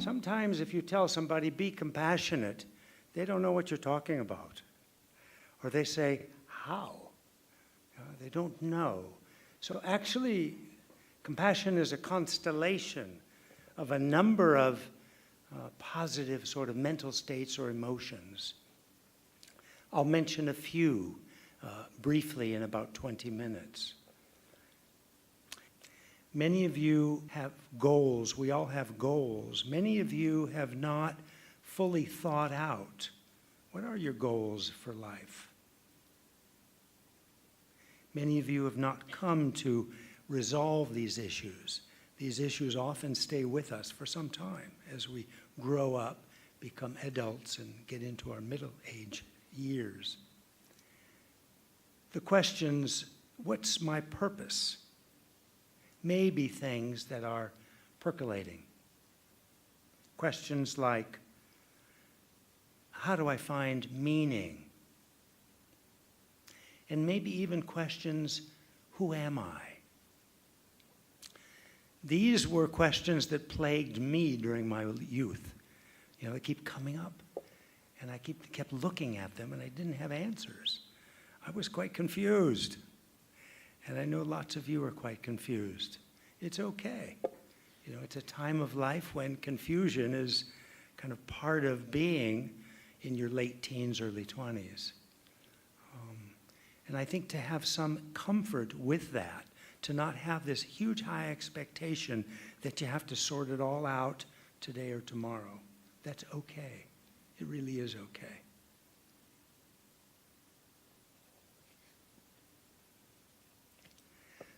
Sometimes if you tell somebody, be compassionate, they don't know what you're talking about. Or they say, how? They don't know. So actually, compassion is a constellation of a number of positive sort of mental states or emotions. I'll mention a few briefly in about 20 minutes. Many of you have goals. We all have goals. Many of you have not fully thought out, what are your goals for life? Many of you have not come to resolve these issues. These issues often stay with us for some time as we grow up, become adults, and get into our middle age years. The questions, what's my purpose? May be things that are percolating. Questions like, how do I find meaning? And maybe even questions, who am I? These were questions that plagued me during my youth. You know, they keep coming up, and I kept looking at them, and I didn't have answers. I was quite confused. And I know lots of you are quite confused. It's okay. You know, it's a time of life when confusion is kind of part of being in your late teens, early 20s. And I think to have some comfort with that, to not have this huge high expectation that you have to sort it all out today or tomorrow, that's okay. It really is okay.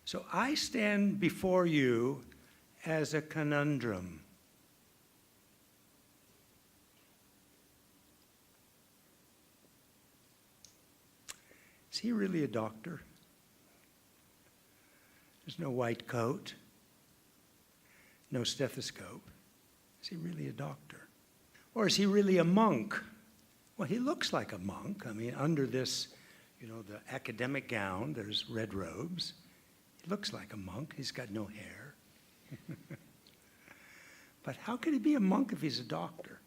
So I stand before you as a conundrum. Is he really a doctor? There's no white coat, no stethoscope. Is he really a doctor? Or is he really a monk? Well, he looks like a monk. I mean, under this, you know, the academic gown, there's red robes. He looks like a monk. He's got no hair. But how could he be a monk if he's a doctor?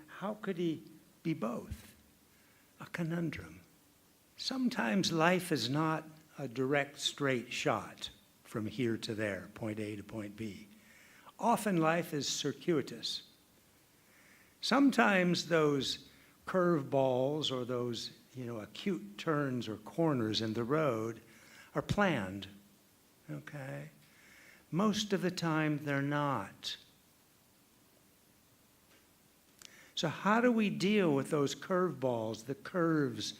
How could he be both? A conundrum. Sometimes life is not a direct, straight shot from here to there, point A to point B. Often life is circuitous. Sometimes those curveballs or those, you know, acute turns or corners in the road are planned, okay? Most of the time they're not. So how do we deal with those curveballs, the curves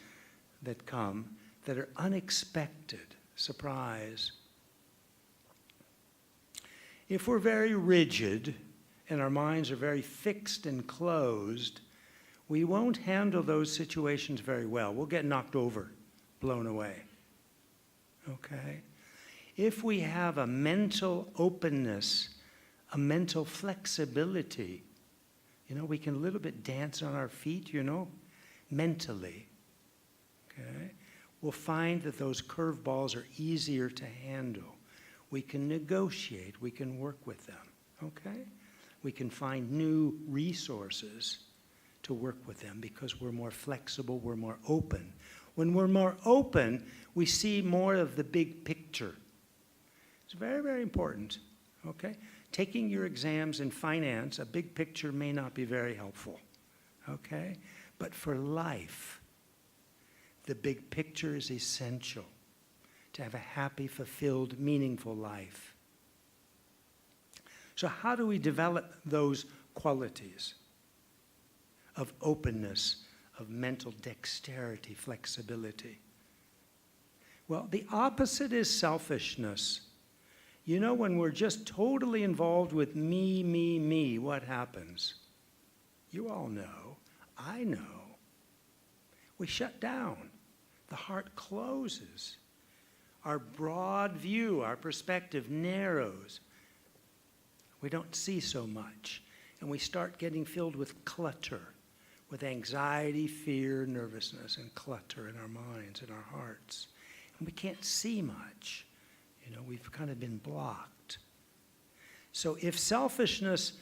that come that are unexpected, surprise? If we're very rigid and our minds are very fixed and closed, we won't handle those situations very well. We'll get knocked over, blown away, okay? If we have a mental openness, a mental flexibility, you know, we can a little bit dance on our feet, you know, mentally, okay? We'll find that those curveballs are easier to handle. We can negotiate, we can work with them, okay? We can find new resources to work with them because we're more flexible, we're more open. When we're more open, we see more of the big picture. It's very, very important, okay? Taking your exams in finance, a big picture may not be very helpful, okay? But for life, the big picture is essential to have a happy, fulfilled, meaningful life. So how do we develop those qualities of openness, of mental dexterity, flexibility? Well, the opposite is selfishness. You know, when we're just totally involved with me, what happens? You all know. I know. We shut down. The heart closes. Our broad view, our perspective narrows. We don't see so much. And we start getting filled with clutter, with anxiety, fear, nervousness, and clutter in our minds and our hearts. And we can't see much. You know, we've kind of been blocked. So if selfishness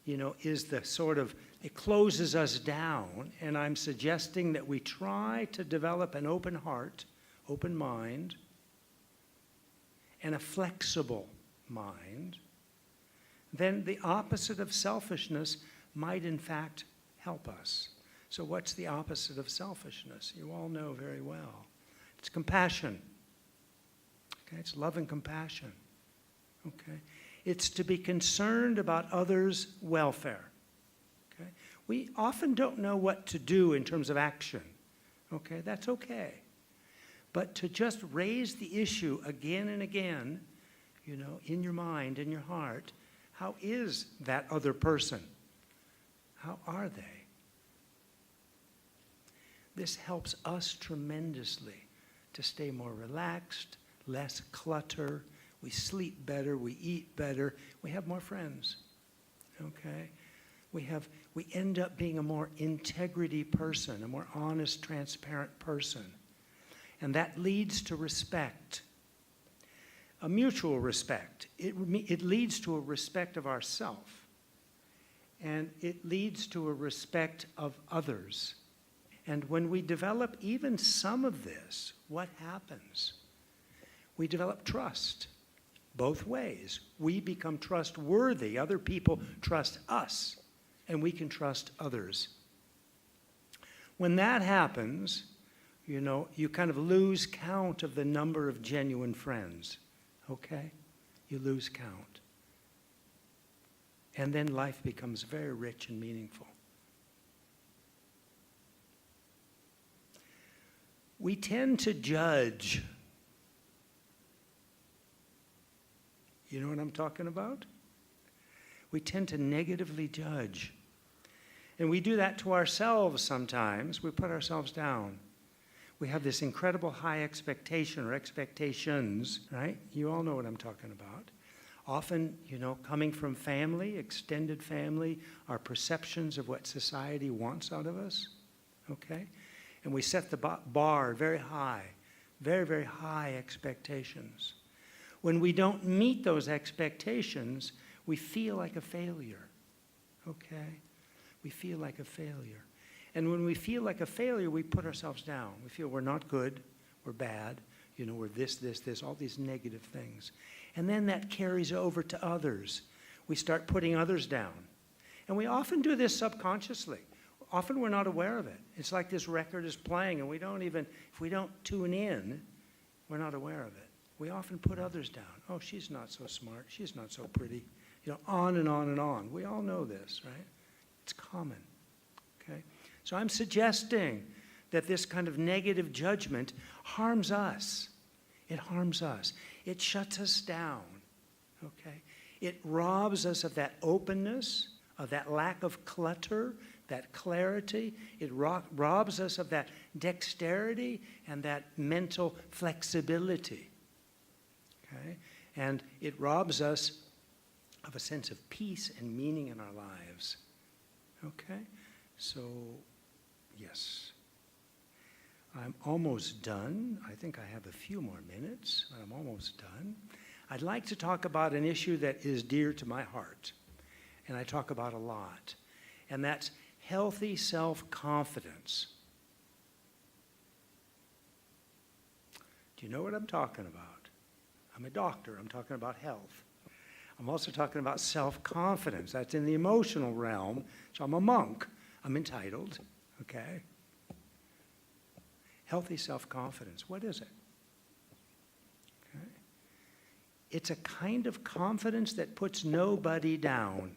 is the sort of, it closes us down, and I'm suggesting that we try to develop an open heart, open mind, and a flexible mind. Then the opposite of selfishness might in fact help us. So what's the opposite of selfishness? You all know very well. It's compassion. Okay, it's love and compassion. Okay, it's to be concerned about others' welfare. Okay, we often don't know what to do in terms of action. Okay, that's okay. But to just raise the issue again and again, in your mind, in your heart, how is that other person? How are they? This helps us tremendously to stay more relaxed, less clutter. We sleep better, we eat better, we have more friends, okay? We end up being a more integrity person, a more honest, transparent person. And that leads to respect, a mutual respect. It leads to a respect of ourself, and it leads to a respect of others. And when we develop even some of this, what happens? We develop trust. Both ways. We become trustworthy. Other people trust us, and we can trust others. When that happens, you kind of lose count of the number of genuine friends, okay? You lose count. And then life becomes very rich and meaningful. We tend to judge. You know what I'm talking about? We tend to negatively judge. And we do that to ourselves sometimes. We put ourselves down. We have this incredible high expectation or expectations, right? You all know what I'm talking about. Often, coming from family, extended family, our perceptions of what society wants out of us, okay? And we set the bar very high, very, very high expectations. When we don't meet those expectations, we feel like a failure, okay? We feel like a failure. And when we feel like a failure, we put ourselves down. We feel we're not good, we're bad, we're this, all these negative things. And then that carries over to others. We start putting others down. And we often do this subconsciously. Often we're not aware of it. It's like this record is playing, and if we don't tune in, we're not aware of it. We often put others down. Oh, she's not so smart. She's not so pretty. On and on and on. We all know this, right? It's common, okay? So I'm suggesting that this kind of negative judgment harms us. It harms us. It shuts us down, okay? It robs us of that openness, of that lack of clutter, that clarity. It robs us of that dexterity and that mental flexibility. Okay? And it robs us of a sense of peace and meaning in our lives. Okay? So, yes. I'm almost done. I think I have a few more minutes, but I'm almost done. I'd like to talk about an issue that is dear to my heart, and I talk about a lot, and that's healthy self-confidence. Do you know what I'm talking about? I'm a doctor. I'm talking about health. I'm also talking about self-confidence. That's in the emotional realm. So I'm a monk. I'm entitled, okay? Healthy self-confidence. What is it? Okay. It's a kind of confidence that puts nobody down.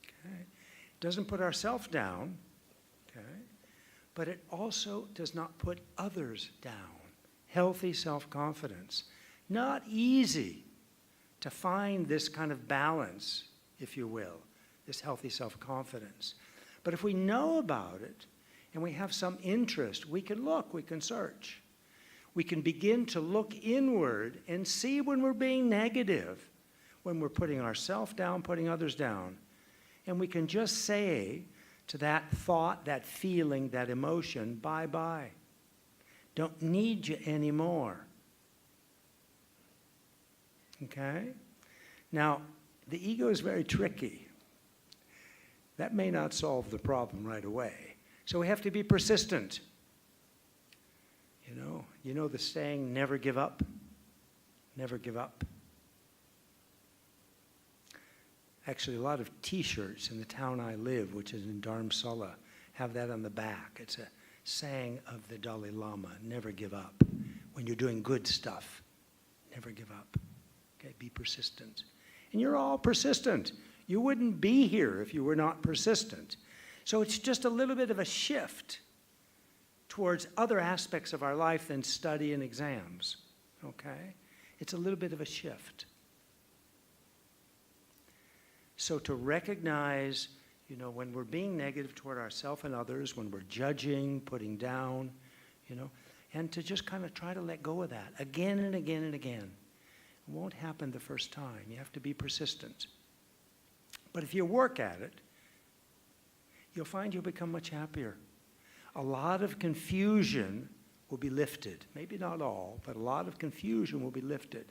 Okay. It doesn't put ourselves down, okay? But it also does not put others down. Healthy self-confidence. Not easy to find this kind of balance, if you will, this healthy self-confidence. But if we know about it and we have some interest, we can look, we can search. We can begin to look inward and see when we're being negative, when we're putting ourselves down, putting others down. And we can just say to that thought, that feeling, that emotion, bye-bye. Don't need you anymore. Okay? Now, the ego is very tricky. That may not solve the problem right away. So we have to be persistent. You know the saying, never give up? Never give up. Actually, a lot of T-shirts in the town I live, which is in Dharamsala, have that on the back. It's a saying of the Dalai Lama, never give up. When you're doing good stuff, never give up. Okay, be persistent. And you're all persistent. You wouldn't be here if you were not persistent. So it's just a little bit of a shift towards other aspects of our life than study and exams. Okay? It's a little bit of a shift. So to recognize, when we're being negative toward ourselves and others, when we're judging, putting down, and to just kind of try to let go of that again and again and again. It won't happen the first time. You have to be persistent. But if you work at it, you'll find you'll become much happier. A lot of confusion will be lifted. Maybe not all, but a lot of confusion will be lifted.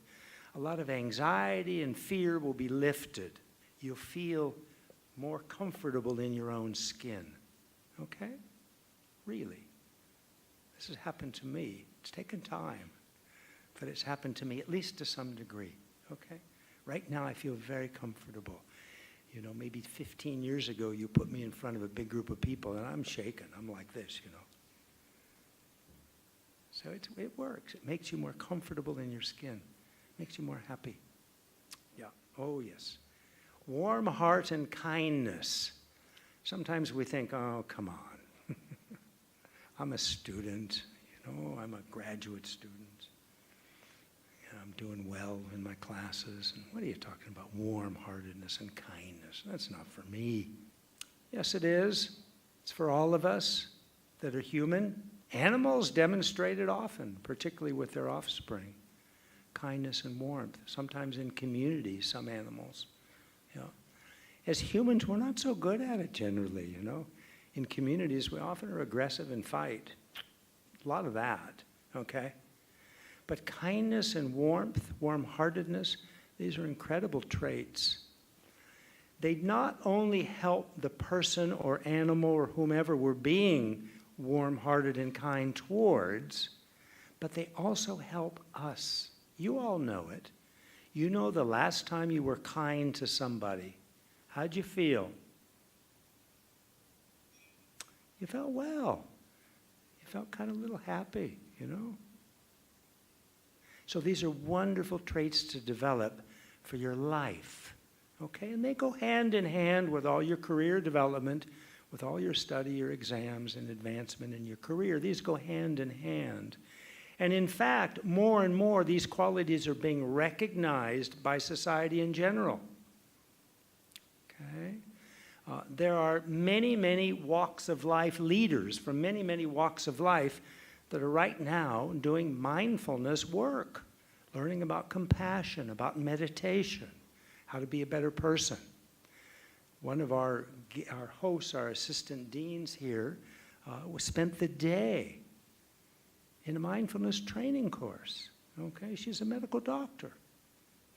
A lot of anxiety and fear will be lifted. You'll feel more comfortable in your own skin. Okay? Really. This has happened to me. It's taken time, but it's happened to me, at least to some degree. Okay? Right now I feel very comfortable. Maybe 15 years ago, you put me in front of a big group of people, and I'm shaking. I'm like this, So it works. It makes you more comfortable in your skin. Makes you more happy. Yeah. Oh, yes. Warm heart and kindness. Sometimes we think, oh, come on. I'm a student. I'm a graduate student. I'm doing well in my classes. And what are you talking about? Warm-heartedness and kindness. That's not for me. Yes, it is. It's for all of us that are human. Animals demonstrate it often, particularly with their offspring. Kindness and warmth. Sometimes in communities, some animals. As humans, we're not so good at it generally, In communities, we often are aggressive and fight. A lot of that, okay? But kindness and warmth, warm-heartedness, these are incredible traits. They not only help the person or animal or whomever we're being warm-hearted and kind towards, but they also help us. You all know it. You know the last time you were kind to somebody. How'd you feel? You felt well. You felt kind of a little happy, So these are wonderful traits to develop for your life, okay? And they go hand in hand with all your career development, with all your study, your exams, and advancement in your career. These go hand in hand. And in fact, more and more, these qualities are being recognized by society in general, okay? There are many, many walks of life, leaders from many, many walks of life that are right now doing mindfulness work, learning about compassion, about meditation, how to be a better person. One of our hosts, our assistant deans here, spent the day in a mindfulness training course. Okay, she's a medical doctor.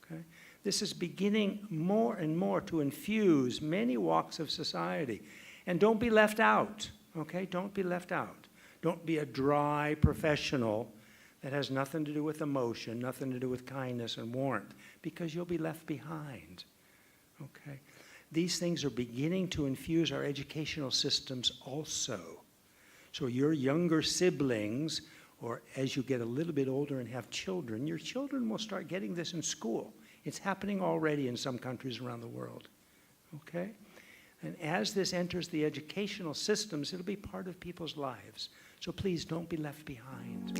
Okay, this is beginning more and more to infuse many walks of society. And don't be left out. Okay, don't be left out. Don't be a dry professional that has nothing to do with emotion, nothing to do with kindness and warmth, because you'll be left behind. Okay? These things are beginning to infuse our educational systems also. So your younger siblings, or as you get a little bit older and have children, your children will start getting this in school. It's happening already in some countries around the world. Okay? And as this enters the educational systems, it'll be part of people's lives. So please don't be left behind.